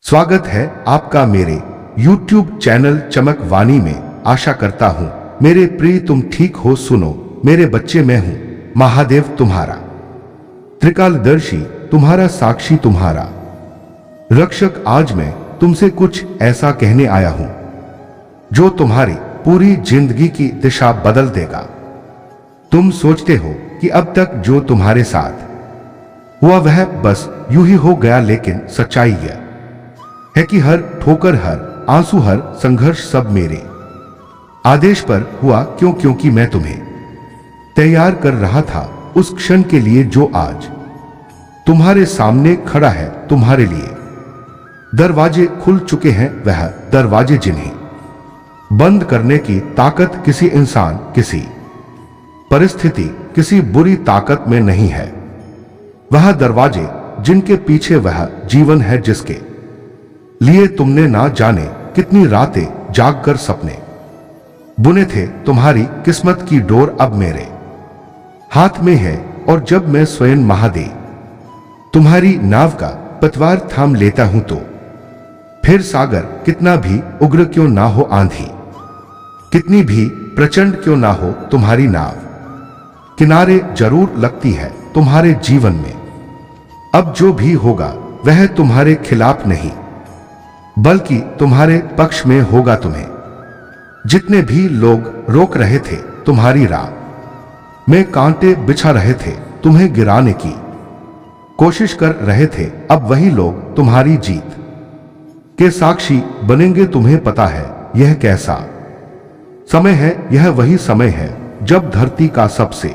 स्वागत है आपका मेरे YouTube चैनल चमक वाणी में। आशा करता हूं मेरे प्रिय तुम ठीक हो। सुनो मेरे बच्चे, मैं हूं महादेव, तुम्हारा त्रिकालदर्शी, तुम्हारा साक्षी, तुम्हारा रक्षक। आज मैं तुमसे कुछ ऐसा कहने आया हूं जो तुम्हारी पूरी जिंदगी की दिशा बदल देगा। तुम सोचते हो कि अब तक जो तुम्हारे साथ हुआ वह बस यूं ही हो गया, लेकिन सच्चाई यह है कि हर ठोकर, हर आंसू, हर संघर्ष सब मेरे आदेश पर हुआ। क्योंकि मैं तुम्हें तैयार कर रहा था उस क्षण के लिए जो आज तुम्हारे सामने खड़ा है। तुम्हारे लिए दरवाजे खुल चुके हैं, वह दरवाजे जिन्हें बंद करने की ताकत किसी इंसान, किसी परिस्थिति, किसी बुरी ताकत में नहीं है। वह दरवाजे जिनके पीछे वह जीवन है जिसके लिए तुमने ना जाने कितनी रातें जागकर सपने बुने थे। तुम्हारी किस्मत की डोर अब मेरे हाथ में है, और जब मैं स्वयं महादेव तुम्हारी नाव का पतवार थाम लेता हूं तो फिर सागर कितना भी उग्र क्यों ना हो, आंधी कितनी भी प्रचंड क्यों ना हो, तुम्हारी नाव किनारे जरूर लगती है। तुम्हारे जीवन में अब जो भी होगा वह तुम्हारे खिलाफ नहीं बल्कि तुम्हारे पक्ष में होगा। तुम्हें जितने भी लोग रोक रहे थे, तुम्हारी राह में कांटे बिछा रहे थे, तुम्हें गिराने की कोशिश कर रहे थे, अब वही लोग तुम्हारी जीत के साक्षी बनेंगे। तुम्हें पता है यह कैसा समय है? यह वही समय है जब धरती का सबसे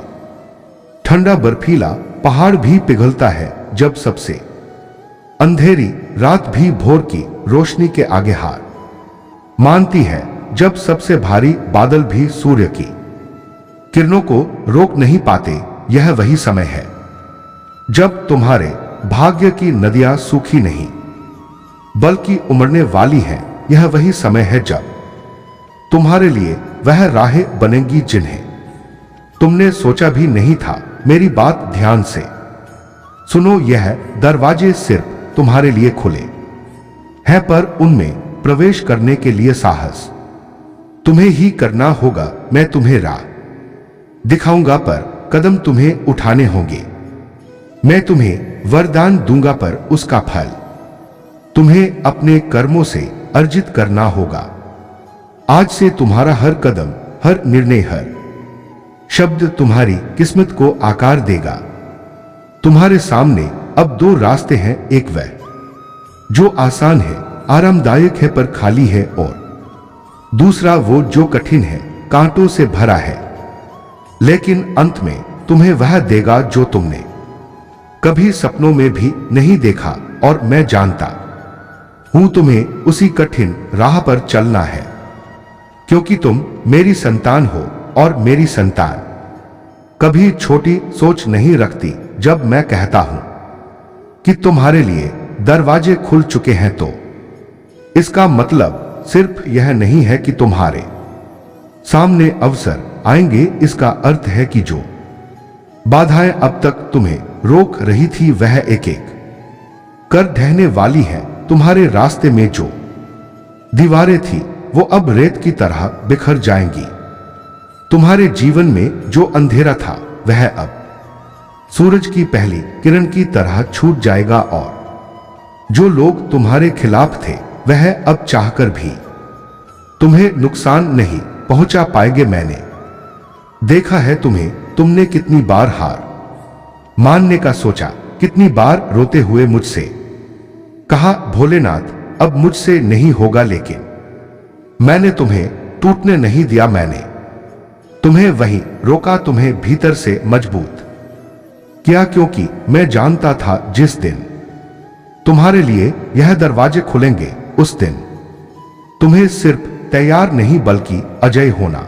ठंडा बर्फीला पहाड़ भी पिघलता है, जब सबसे अंधेरी रात भी भोर की रोशनी के आगे हार मानती है, जब सबसे भारी बादल भी सूर्य की किरणों को रोक नहीं पाते। यह वही समय है जब तुम्हारे भाग्य की नदियां सूखी नहीं बल्कि उमड़ने वाली हैं। यह वही समय है जब तुम्हारे लिए वह राहें बनेंगी जिन्हें तुमने सोचा भी नहीं था। मेरी बात ध्यान से सुनो, यह दरवाजे सिर्फ तुम्हारे लिए खुले हैं, पर उनमें प्रवेश करने के लिए साहस तुम्हें ही करना होगा। मैं तुम्हें राह दिखाऊंगा, पर कदम तुम्हें उठाने होंगे। मैं तुम्हें वरदान दूंगा, पर उसका फल तुम्हें अपने कर्मों से अर्जित करना होगा। आज से तुम्हारा हर कदम, हर निर्णय, हर शब्द तुम्हारी किस्मत को आकार देगा। तुम्हारे सामने अब दो रास्ते हैं, एक वह जो आसान है, आरामदायक है, पर खाली है, और दूसरा वो जो कठिन है, कांटों से भरा है, लेकिन अंत में तुम्हें वह देगा जो तुमने कभी सपनों में भी नहीं देखा। और मैं जानता हूं तुम्हें उसी कठिन राह पर चलना है, क्योंकि तुम मेरी संतान हो, और मेरी संतान कभी छोटी सोच नहीं रखती। जब मैं कहता हूं कि तुम्हारे लिए दरवाजे खुल चुके हैं, तो इसका मतलब सिर्फ यह नहीं है कि तुम्हारे सामने अवसर आएंगे। इसका अर्थ है कि जो बाधाएं अब तक तुम्हें रोक रही थी, वह एक एक कर ढहने वाली है। तुम्हारे रास्ते में जो दीवारें थी, वो अब रेत की तरह बिखर जाएंगी। तुम्हारे जीवन में जो अंधेरा था, वह अब सूरज की पहली किरण की तरह छूट जाएगा, और जो लोग तुम्हारे खिलाफ थे, वह अब चाहकर भी तुम्हें नुकसान नहीं पहुंचा पाएंगे। मैंने देखा है तुम्हें, तुमने कितनी बार हार मानने का सोचा, कितनी बार रोते हुए मुझसे कहा, भोलेनाथ अब मुझसे नहीं होगा, लेकिन मैंने तुम्हें टूटने नहीं दिया। मैंने तुम्हें वहीं रोका, तुम्हें भीतर से मजबूत किया, क्योंकि मैं जानता था जिस दिन तुम्हारे लिए यह दरवाजे खुलेंगे, उस दिन तुम्हें सिर्फ तैयार नहीं बल्कि अजय होना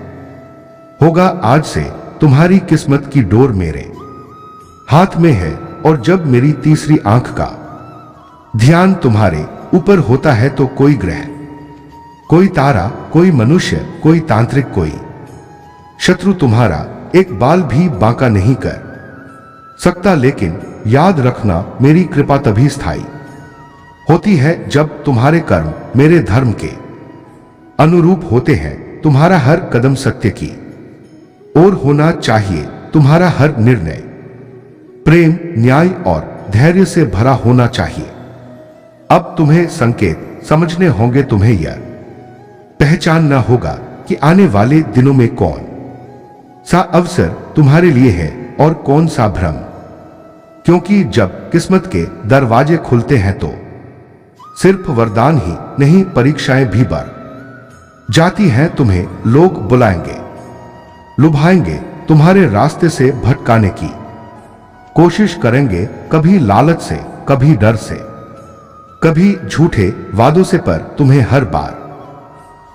होगा। आज से तुम्हारी किस्मत की डोर मेरे हाथ में है, और जब मेरी तीसरी आंख का ध्यान तुम्हारे ऊपर होता है, तो कोई ग्रह, कोई तारा, कोई मनुष्य, कोई तांत्रिक, कोई शत्रु तुम्हारा एक बाल भी बांका नहीं कर सकता। लेकिन याद रखना, मेरी कृपा तभी स्थायी होती है जब तुम्हारे कर्म मेरे धर्म के अनुरूप होते हैं। तुम्हारा हर कदम सत्य की ओर होना चाहिए। तुम्हारा हर निर्णय प्रेम, न्याय और धैर्य से भरा होना चाहिए। अब तुम्हें संकेत समझने होंगे। तुम्हें यह पहचानना होगा कि आने वाले दिनों में कौन सा अवसर तुम्हारे लिए है और कौन सा भ्रम। क्योंकि जब किस्मत के दरवाजे खुलते हैं तो सिर्फ वरदान ही नहीं, परीक्षाएं भी बढ़ जाती हैं। तुम्हें लोग बुलाएंगे, लुभाएंगे, तुम्हारे रास्ते से भटकाने की कोशिश करेंगे, कभी लालच से, कभी डर से, कभी झूठे वादों से। पर तुम्हें हर बार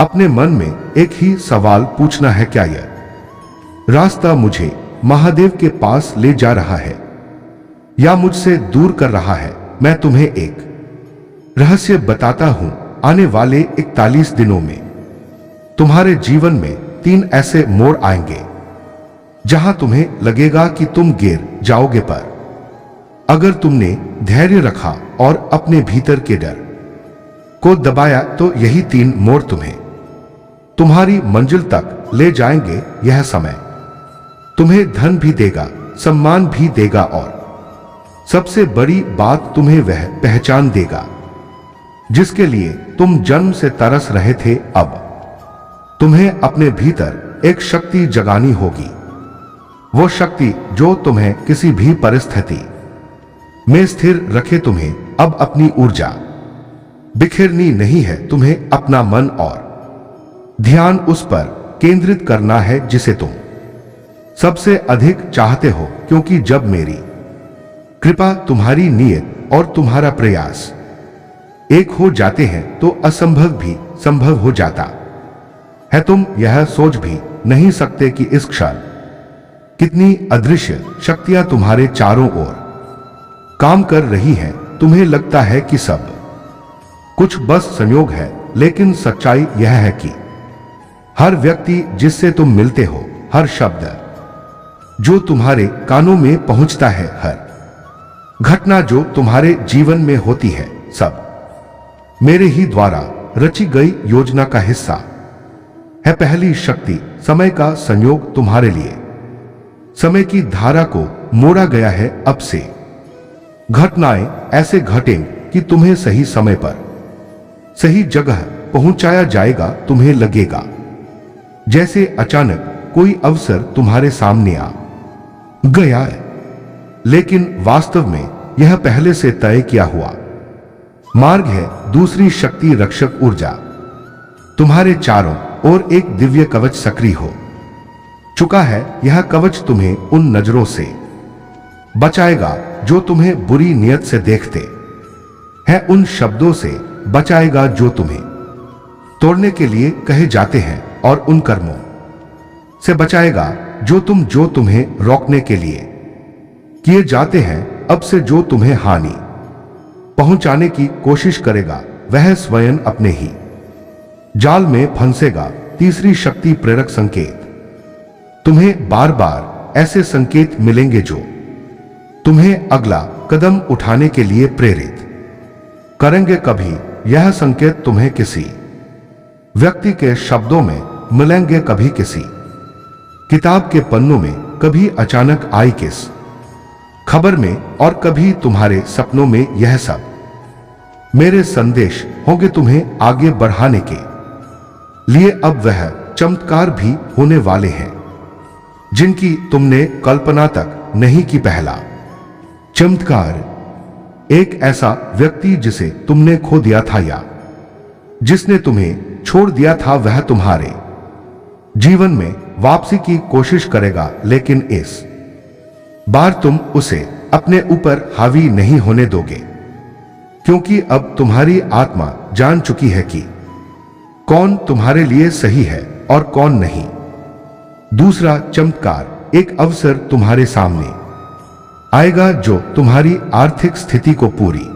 अपने मन में एक ही सवाल पूछना है, क्या यह रास्ता मुझे महादेव के पास ले जा रहा है या मुझसे दूर कर रहा है। मैं तुम्हें एक रहस्य बताता हूं। आने वाले 41 दिनों में तुम्हारे जीवन में 3 ऐसे मोड़ आएंगे जहां तुम्हें लगेगा कि तुम गिर जाओगे, पर अगर तुमने धैर्य रखा और अपने भीतर के डर को दबाया तो यही 3 मोड़ तुम्हें तुम्हारी मंजिल तक ले जाएंगे। यह समय तुम्हें धन भी देगा, सम्मान भी देगा और सबसे बड़ी बात, तुम्हें वह पहचान देगा जिसके लिए तुम जन्म से तरस रहे थे। अब तुम्हें अपने भीतर एक शक्ति जगानी होगी, वो शक्ति जो तुम्हें किसी भी परिस्थिति में स्थिर रखे। तुम्हें अब अपनी ऊर्जा बिखेरनी नहीं है। तुम्हें अपना मन और ध्यान उस पर केंद्रित करना है जिसे तुम सबसे अधिक चाहते हो। क्योंकि जब मेरी कृपा, तुम्हारी नीयत और तुम्हारा प्रयास एक हो जाते हैं तो असंभव भी संभव हो जाता है। तुम यह सोच भी नहीं सकते कि इस क्षण कितनी अदृश्य शक्तियां तुम्हारे चारों ओर काम कर रही हैं। तुम्हें लगता है कि सब कुछ बस संयोग है, लेकिन सच्चाई यह है कि हर व्यक्ति जिससे तुम मिलते हो, हर शब्द जो तुम्हारे कानों में पहुंचता है, हर घटना जो तुम्हारे जीवन में होती है, सब मेरे ही द्वारा रची गई योजना का हिस्सा है। पहली शक्ति, समय का संयोग। तुम्हारे लिए समय की धारा को मोड़ा गया है। अब से घटनाएं ऐसे घटें कि तुम्हें सही समय पर सही जगह पहुंचाया जाएगा। तुम्हें लगेगा जैसे अचानक कोई अवसर तुम्हारे सामने आ गया है, लेकिन वास्तव में यह पहले से तय किया हुआ मार्ग है। दूसरी शक्ति, रक्षक ऊर्जा। तुम्हारे चारों ओर एक दिव्य कवच सक्रिय हो चुका है। यह कवच तुम्हें उन नजरों से बचाएगा जो तुम्हें बुरी नियत से देखते हैं, उन शब्दों से बचाएगा जो तुम्हें तोड़ने के लिए कहे जाते हैं, और उन कर्मों से बचाएगा जो तुम्हें रोकने के लिए किए जाते हैं। अब से जो तुम्हें हानि पहुंचाने की कोशिश करेगा, वह स्वयं अपने ही जाल में फंसेगा। तीसरी शक्ति, प्रेरक संकेत। तुम्हें बार बार ऐसे संकेत मिलेंगे जो तुम्हें अगला कदम उठाने के लिए प्रेरित करेंगे। कभी यह संकेत तुम्हें किसी व्यक्ति के शब्दों में मिलेंगे, कभी किसी किताब के पन्नों में, कभी अचानक आई किस खबर में, और कभी तुम्हारे सपनों में। यह सब मेरे संदेश होंगे तुम्हें आगे बढ़ाने के लिए। अब वह चमत्कार भी होने वाले हैं जिनकी तुमने कल्पना तक नहीं की। पहला चमत्कार, एक ऐसा व्यक्ति जिसे तुमने खो दिया था या जिसने तुम्हें छोड़ दिया था, वह तुम्हारे जीवन में वापसी की कोशिश करेगा, लेकिन इस बार तुम उसे अपने ऊपर हावी नहीं होने दोगे, क्योंकि अब तुम्हारी आत्मा जान चुकी है कि कौन तुम्हारे लिए सही है और कौन नहीं। दूसरा चमत्कार, एक अवसर तुम्हारे सामने आएगा जो तुम्हारी आर्थिक स्थिति को पूरी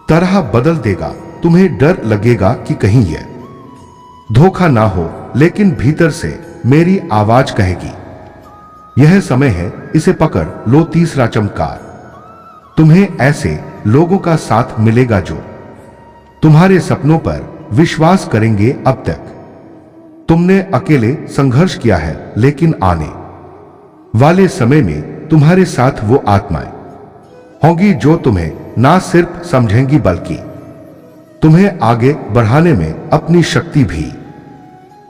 तरह बदल देगा। तुम्हें डर लगेगा कि कहीं यह धोखा ना हो, लेकिन भीतर से मेरी आवाज कहेगी यह समय है, इसे पकड़ लो। तीसरा चमत्कार, तुम्हें ऐसे लोगों का साथ मिलेगा जो तुम्हारे सपनों पर विश्वास करेंगे। अब तक तुमने अकेले संघर्ष किया है, लेकिन आने वाले समय में तुम्हारे साथ वो आत्माएं होंगी जो तुम्हें ना सिर्फ समझेंगी बल्कि तुम्हें आगे बढ़ाने में अपनी शक्ति भी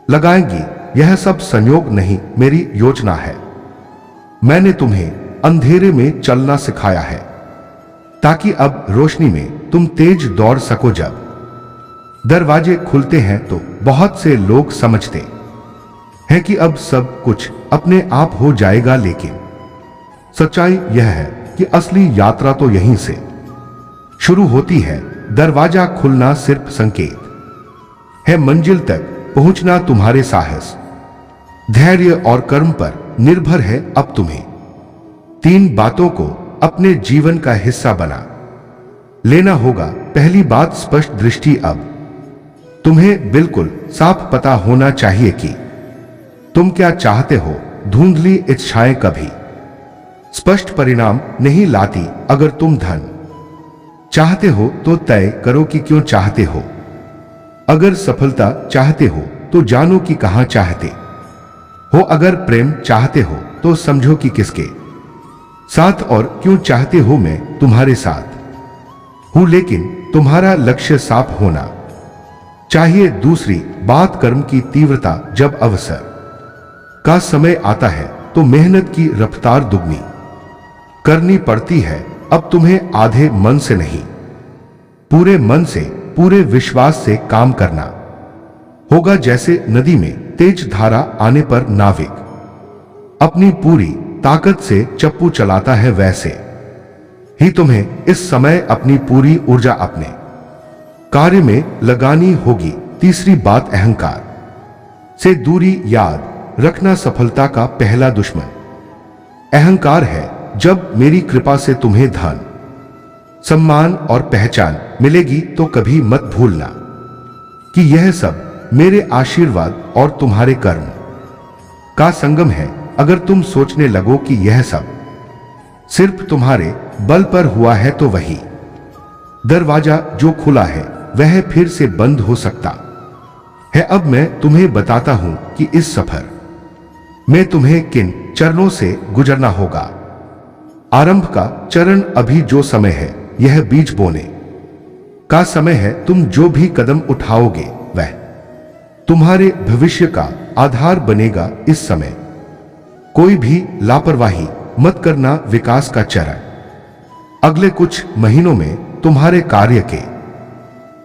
लगाएंगी। यह सब संयोग नहीं, मेरी योजना है। मैंने तुम्हें अंधेरे में चलना सिखाया है ताकि अब रोशनी में तुम तेज दौड़ सको। जब दरवाजे खुलते हैं तो बहुत से लोग समझते हैं कि अब सब कुछ अपने आप हो जाएगा, लेकिन सच्चाई यह है कि असली यात्रा तो यहीं से शुरू होती है। दरवाजा खुलना सिर्फ संकेत है, मंजिल तक पहुंचना तुम्हारे साहस, धैर्य और कर्म पर निर्भर है। अब तुम्हें 3 बातों को अपने जीवन का हिस्सा बना लेना होगा। पहली बात, स्पष्ट दृष्टि। अब तुम्हें बिल्कुल साफ पता होना चाहिए कि तुम क्या चाहते हो। धुंधली इच्छाएं कभी स्पष्ट परिणाम नहीं लाती। अगर तुम धन चाहते हो तो तय करो कि क्यों चाहते हो। अगर सफलता चाहते हो तो जानो कि कहां चाहते हो। अगर प्रेम चाहते हो तो समझो कि किसके साथ और क्यों चाहते हो। मैं तुम्हारे साथ हूं, लेकिन तुम्हारा लक्ष्य साफ होना चाहिए। दूसरी बात, कर्म की तीव्रता। जब अवसर का समय आता है तो मेहनत की रफ्तार दुगनी करनी पड़ती है। अब तुम्हें आधे मन से नहीं, पूरे मन से, पूरे विश्वास से काम करना होगा। जैसे नदी में तेज धारा आने पर नाविक अपनी पूरी ताकत से चप्पू चलाता है, वैसे ही तुम्हें इस समय अपनी पूरी ऊर्जा अपने कार्य में लगानी होगी। तीसरी बात, अहंकार से दूरी। याद रखना, सफलता का पहला दुश्मन अहंकार है। जब मेरी कृपा से तुम्हें धन, सम्मान और पहचान मिलेगी तो कभी मत भूलना कि यह सब मेरे आशीर्वाद और तुम्हारे कर्म का संगम है। अगर तुम सोचने लगो कि यह सब सिर्फ तुम्हारे बल पर हुआ है तो वही दरवाजा जो खुला है वह फिर से बंद हो सकता है। अब मैं तुम्हें बताता हूं कि इस सफर में तुम्हें किन चरणों से गुजरना होगा। आरंभ का चरण, अभी जो समय है यह बीज बोने का समय है। तुम जो भी कदम उठाओगे वह तुम्हारे भविष्य का आधार बनेगा। इस समय कोई भी लापरवाही मत करना। विकास का चरण, अगले कुछ महीनों में तुम्हारे कार्य के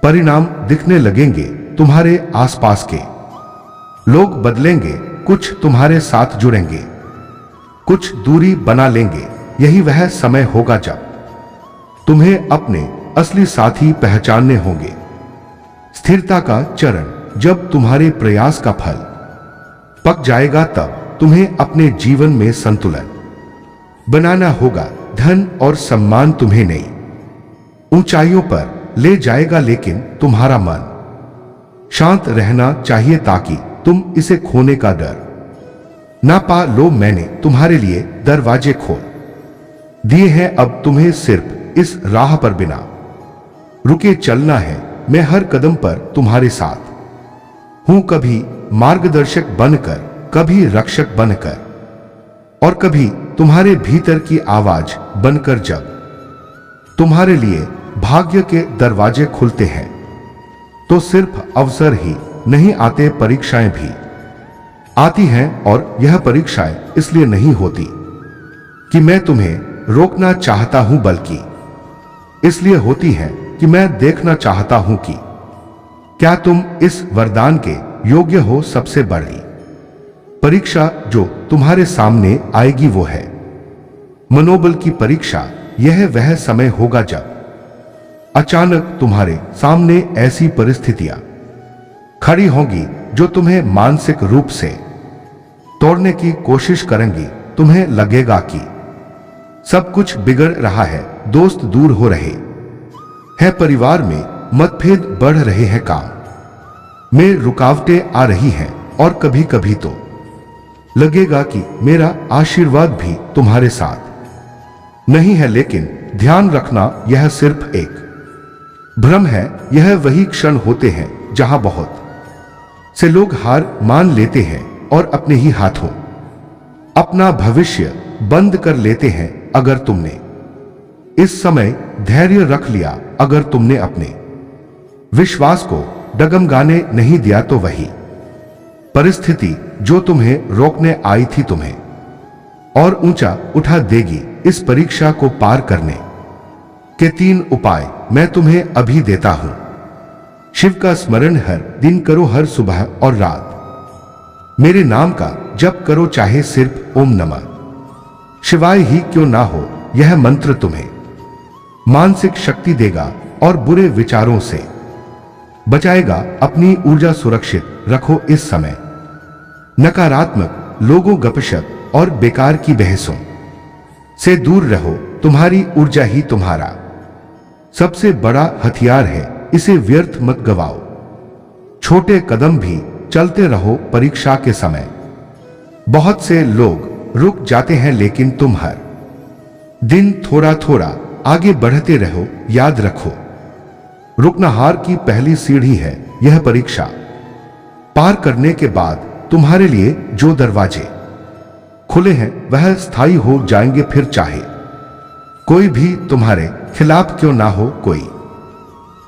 परिणाम दिखने लगेंगे। तुम्हारे आसपास के लोग बदलेंगे, कुछ तुम्हारे साथ जुड़ेंगे, कुछ दूरी बना लेंगे। यही वह समय होगा जब तुम्हें अपने असली साथी पहचानने होंगे। स्थिरता का चरण, जब तुम्हारे प्रयास का फल पक जाएगा तब तुम्हें अपने जीवन में संतुलन बनाना होगा। धन और सम्मान तुम्हें नई ऊंचाइयों पर ले जाएगा, लेकिन तुम्हारा मन शांत रहना चाहिए ताकि तुम इसे खोने का डर ना पा लो। मैंने तुम्हारे लिए दरवाजे खोल दिए हैं। अब तुम्हें सिर्फ इस राह पर बिना रुके चलना है। मैं हर कदम पर तुम्हारे साथ हूं, कभी मार्गदर्शक बनकर, कभी रक्षक बनकर और कभी तुम्हारे भीतर की आवाज बनकर। जब तुम्हारे लिए भाग्य के दरवाजे खुलते हैं तो सिर्फ अवसर ही नहीं आते, परीक्षाएं भी आती हैं। और यह परीक्षाएं इसलिए नहीं होती कि मैं तुम्हें रोकना चाहता हूं, बल्कि इसलिए होती हैं कि मैं देखना चाहता हूं कि क्या तुम इस वरदान के योग्य हो। सबसे बड़ी परीक्षा जो तुम्हारे सामने आएगी वो है मनोबल की परीक्षा। यह वह समय होगा जब अचानक तुम्हारे सामने ऐसी परिस्थितियां खड़ी होंगी जो तुम्हें मानसिक रूप से तोड़ने की कोशिश करेंगी। तुम्हें लगेगा कि सब कुछ बिगड़ रहा है, दोस्त दूर हो रहे हैं, परिवार में मतभेद बढ़ रहे हैं, काम में रुकावटें आ रही हैं और कभी कभी तो लगेगा कि मेरा आशीर्वाद भी तुम्हारे साथ नहीं है। लेकिन ध्यान रखना, यह सिर्फ एक भ्रम है, यह वही क्षण होते हैं जहां बहुत से लोग हार मान लेते हैं और अपने ही हाथों अपना भविष्य बंद कर लेते हैं। अगर तुमने इस समय धैर्य रख लिया, अगर तुमने अपने विश्वास को डगमगाने नहीं दिया, तो वही परिस्थिति जो तुम्हें रोकने आई थी तुम्हें और ऊंचा उठा देगी। इस परीक्षा को पार करने के 3 उपाय मैं तुम्हें अभी देता हूं। शिव का स्मरण हर दिन करो, हर सुबह और रात मेरे नाम का जप करो, चाहे सिर्फ ओम नमः शिवाय ही क्यों ना हो। यह मंत्र तुम्हें मानसिक शक्ति देगा और बुरे विचारों से बचाएगा। अपनी ऊर्जा सुरक्षित रखो। इस समय नकारात्मक लोगों, गपशप और बेकार की बहसों से दूर रहो। तुम्हारी ऊर्जा ही तुम्हारा सबसे बड़ा हथियार है, इसे व्यर्थ मत गवाओ। छोटे कदम भी चलते रहो। परीक्षा के समय बहुत से लोग रुक जाते हैं, लेकिन तुम हर दिन थोड़ा थोड़ा आगे बढ़ते रहो। याद रखो, रुकना हार की पहली सीढ़ी है। यह परीक्षा पार करने के बाद तुम्हारे लिए जो दरवाजे खुले हैं वह स्थायी हो जाएंगे। फिर चाहे कोई भी तुम्हारे खिलाफ क्यों ना हो, कोई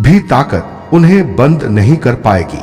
भी ताकत उन्हें बंद नहीं कर पाएगी।